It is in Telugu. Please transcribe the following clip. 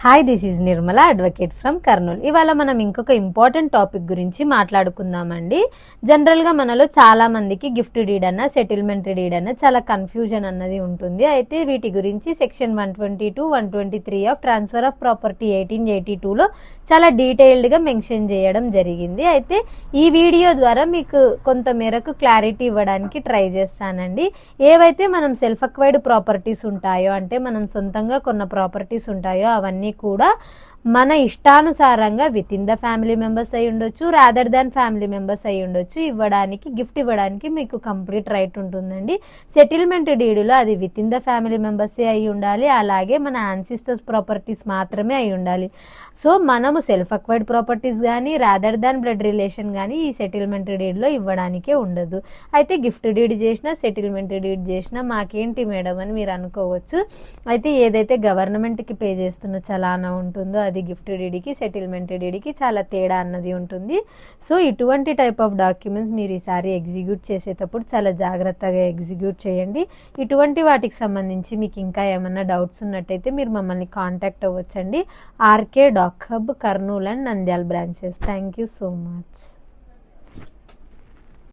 Hi, this is Nirmala, advocate from Kurnool. ఇవాళ మనం ఇంకొక ఇంపార్టెంట్ టాపిక్ గురించి మాట్లాడుకుందామండి. జనరల్గా మనలో చాలా మందికి గిఫ్ట్ డీడ్ అన్న, సెటిల్మెంట్ డీడ్ అన్న చాలా కన్ఫ్యూజన్ అన్నది ఉంటుంది. అయితే వీటి గురించి section 122, 123 of transfer of property 1882లో చాలా డీటెయిల్డ్గా మెన్షన్ చేయడం జరిగింది. అయితే ఈ వీడియో ద్వారా మీకు కొంత మేరకు క్లారిటీ ఇవ్వడానికి ట్రై చేస్తానండి. ఏవైతే మనం సెల్ఫ్ అక్వైర్డ్ ప్రాపర్టీస్ ఉంటాయో, అంటే మనం సొంతంగా కొన్న ప్రాపర్టీస్ ఉంటాయో అవన్నీ కూడా మన ఇష్టానుసారంగా with in the family members అయి ఉండొచ్చు, రాదర్ దాన్ ఫ్యామిలీ మెంబర్స్ అయి ఉండొచ్చు, గిఫ్ట్ ఇవ్వడానికి మీకు కంప్లీట్ రైట్ ఉంటుందండి. సెటిల్మెంట్ డీడులో అది విత్ ఇన్ ద ఫ్యామిలీ మెంబర్సే అయి ఉండాలి, అలాగే మన యాన్సిస్టర్స్ ప్రాపర్టీస్ మాత్రమే అయి ఉండాలి. సో మనము సెల్ఫ్ అక్వైర్డ్ ప్రాపర్టీస్ కానీ రాదర్ దాన్ బ్లడ్ రిలేషన్ కానీ ఈ సెటిల్మెంట్ డీడ్లో ఇవ్వడానికే ఉండదు. అయితే గిఫ్ట్ డీడ్ చేసినా సెటిల్మెంట్ డీడ్ చేసినా మాకేంటి మేడం అని మీరు అనుకోవచ్చు. అయితే ఏదైతే గవర్నమెంట్కి పే చేస్తున్న చలానా ఉంటుందో అది గిఫ్ట్ డీడ్కి, సెటిల్మెంట్ డీడ్కి చాలా తేడా అన్నది ఉంటుంది. సో ఇటువంటి టైప్ ఆఫ్ డాక్యుమెంట్స్ మీరు ఈసారి ఎగ్జిక్యూట్ చేసేటప్పుడు చాలా జాగ్రత్తగా ఎగ్జిక్యూట్ చేయండి. ఇటువంటి వాటికి సంబంధించి మీకు ఇంకా ఏమన్నా డౌట్స్ ఉన్నట్టయితే మీరు మమ్మల్ని కాంటాక్ట్ అవ్వచ్చండి. RK doc hub, Kurnool and Nandyal branches. Thank you so much.